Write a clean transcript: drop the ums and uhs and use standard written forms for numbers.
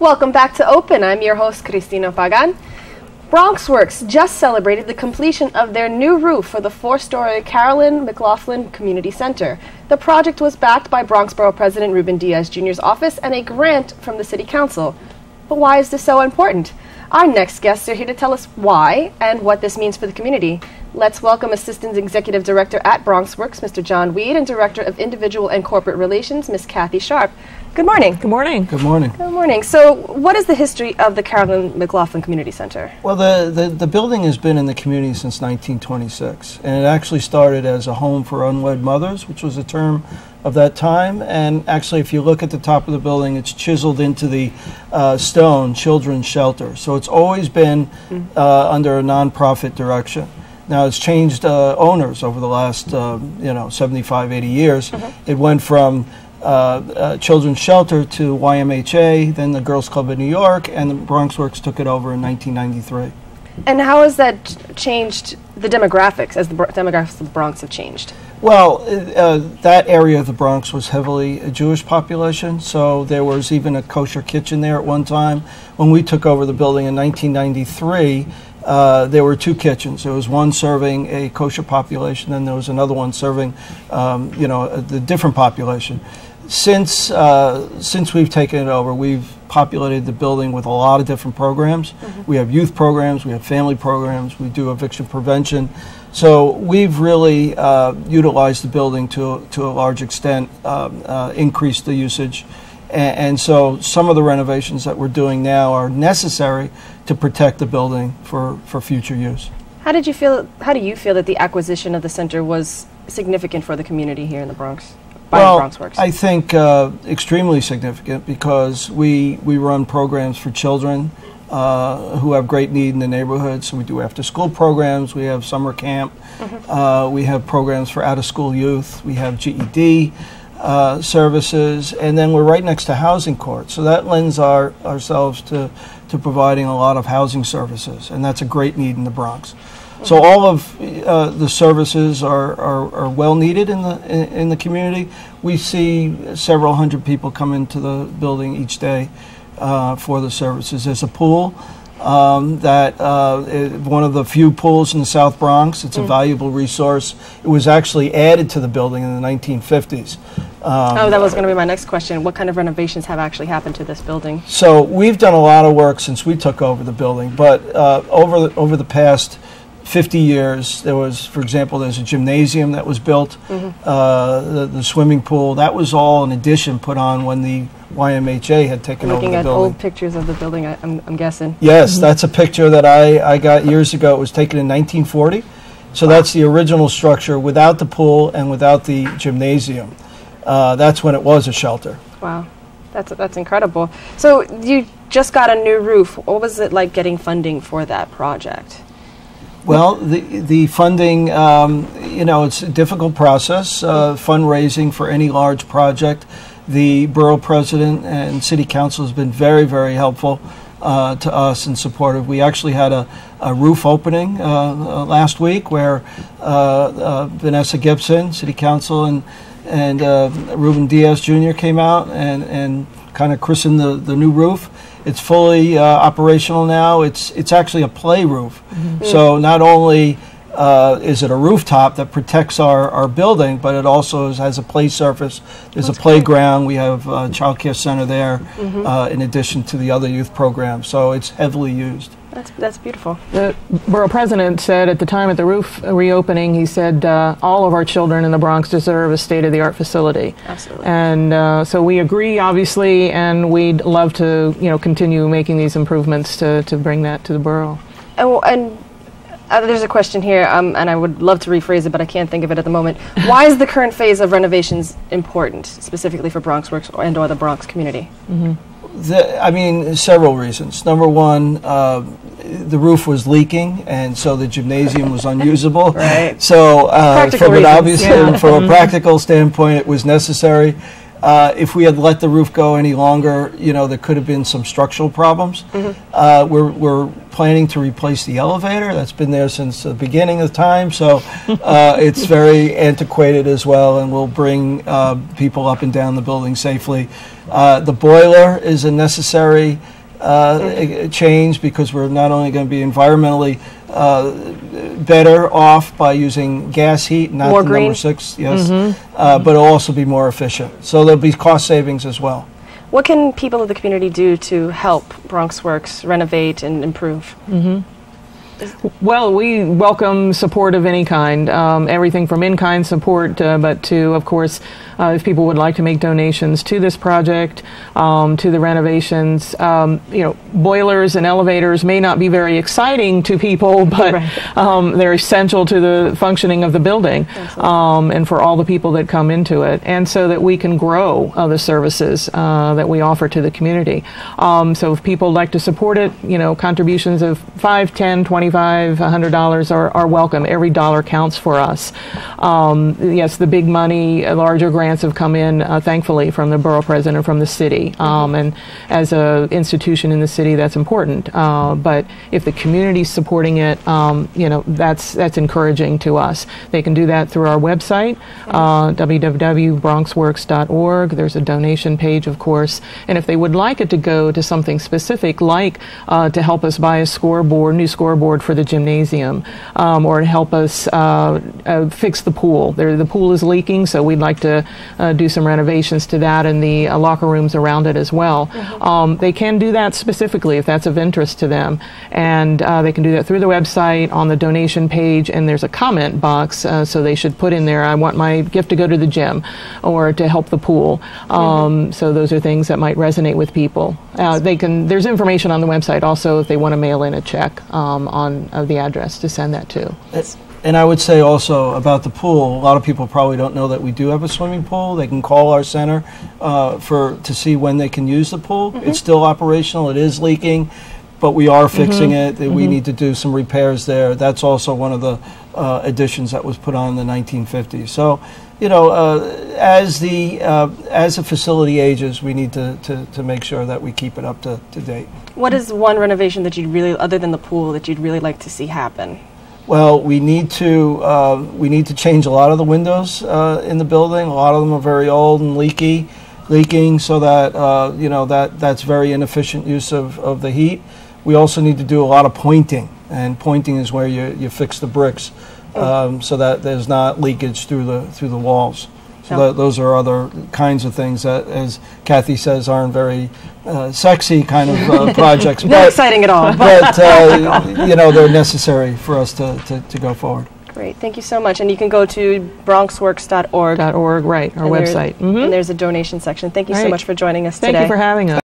Welcome back to Open. I'm your host, Cristina Pagan. BronxWorks just celebrated the completion of their new roof for the 4-story Carolyn McLaughlin Community Center. The project was backed by Bronx Borough President Ruben Diaz Jr.'s office and a grant from the City Council. But why is this so important? Our next guests are here to tell us why and what this means for the community. Let's welcome Assistant Executive Director at BronxWorks, Mr. John Weed, and Director of Individual and Corporate Relations, Ms. Cathy Sharp. Good morning. Good morning. Good morning. Good morning. So, what is the history of the Carolyn McLaughlin Community Center? Well, the building has been in the community since 1926, and it actually started as a home for unwed mothers, which was a term of that time. And actually, if you look at the top of the building, it's chiseled into the stone, Children's Shelter. So it's always been under a nonprofit direction. Now, it's changed owners over the last 75, 80 years. It went from Children's Shelter to YMHA, then the Girls Club of New York, and the BronxWorks took it over in 1993. And how has that changed the demographics, as the demographics of the Bronx have changed? Well, that area of the Bronx was heavily a Jewish population, so there was even a kosher kitchen there at one time. When we took over the building in 1993, there were two kitchens. There was one serving a kosher population, then there was another one serving, the different population. Since we've taken it over, we've populated the building with a lot of different programs. We have youth programs, we have family programs, we do eviction prevention. So we've really utilized the building to a large extent, increased the usage. And so some of the renovations that we're doing now are necessary to protect the building for future use. How do you feel that the acquisition of the center was significant for the community here in the Bronx? Well, I think extremely significant, because we run programs for children who have great need in the neighborhood. So we do after-school programs, we have summer camp, we have programs for out-of-school youth, we have GED services, and then we're right next to housing court. So that lends ourselves to providing a lot of housing services, and that's a great need in the Bronx. So all of the services are well needed in the community. We see several hundred people come into the building each day for the services. There's a pool that one of the few pools in the South Bronx. It's a valuable resource. It was actually added to the building in the 1950s. That was going to be my next question. What kind of renovations have actually happened to this building? So we've done a lot of work since we took over the building, but over the past 50 years, there was, for example, there's a gymnasium that was built, the swimming pool. That was all an addition put on when the YMHA had taken over the building. Looking at old pictures of the building, I'm guessing. Yes, that's a picture that I got years ago. It was taken in 1940. So that's the original structure without the pool and without the gymnasium. That's when it was a shelter. Wow, that's incredible. So you just got a new roof. What was it like getting funding for that project? Well, the funding, it's a difficult process, fundraising for any large project. The borough president and city council has been very, very helpful to us and supportive. We actually had a roof opening last week where Vanessa Gibson, city council, and Ruben Diaz Jr. came out and kind of christened the new roof. It's fully operational now. It's actually a play roof. So not only is it a rooftop that protects our building, but it also has a play surface. There's a playground. We have a child care center there, in addition to the other youth programs. So it's heavily used. That's beautiful. The borough president said at the time at the roof reopening, he said all of our children in the Bronx deserve a state-of-the-art facility. Absolutely. And so we agree, obviously, and we'd love to continue making these improvements to bring that to the borough. And there's a question here, and I would love to rephrase it, but I can't think of it at the moment. Why is the current phase of renovations important, specifically for BronxWorks and/or the Bronx community? Several reasons. Number one, the roof was leaking, and so the gymnasium was unusable. Right. So from a practical standpoint, it was necessary. If we had let the roof go any longer, there could have been some structural problems. We're planning to replace the elevator. That's been there since the beginning of time, so it's very antiquated as well, and we'll bring people up and down the building safely. The boiler is a necessary change because we're not only going to be environmentally better off by using gas heat, not more the green. number 6, yes, but it'll also be more efficient. So there'll be cost savings as well. What can people of the community do to help BronxWorks renovate and improve? Well, we welcome support of any kind, everything from in-kind support, but to, of course, if people would like to make donations to this project, to the renovations. Boilers and elevators may not be very exciting to people, but they're essential to the functioning of the building, and for all the people that come into it, and so that we can grow the services that we offer to the community. So if people like to support it, contributions of $5, $10, $25, $100 are welcome. Every dollar counts for us. Yes, the big money, larger grants have come in, thankfully, from the borough president and from the city. And as an institution in the city, that's important. But if the community's supporting it, that's encouraging to us. They can do that through our website, www.bronxworks.org. There's a donation page, of course. And if they would like it to go to something specific, like to help us buy a new scoreboard for the gymnasium, or to help us fix the pool. The pool is leaking, so we'd like to do some renovations to that and the locker rooms around it as well. They can do that specifically if that's of interest to them, and they can do that through the website on the donation page, and there's a comment box, so they should put in there, I want my gift to go to the gym or to help the pool. So those are things that might resonate with people. There's information on the website also if they want to mail in a check on the address to send that to. And I would say also about the pool, a lot of people probably don't know that we do have a swimming pool. They can call our center to see when they can use the pool. It's still operational. It is leaking, but we are fixing it. We need to do some repairs there. That's also one of the additions that was put on in the 1950s. So, as the facility ages, we need to make sure that we keep it up to date. What is one renovation that you'd really, other than the pool, that you'd really like to see happen? Well, we need to change a lot of the windows in the building. A lot of them are very old and leaking, so that that's very inefficient use of the heat. We also need to do a lot of pointing, and pointing is where you fix the bricks, so that there's not leakage through the walls. So those are other kinds of things that, as Cathy says, aren't very sexy kind of projects. Not exciting at all. But they're necessary for us to go forward. Great, thank you so much. And you can go to bronxworks.org. .org, right, our website. And there's a donation section. Thank you so much for joining us today. Thank you for having us.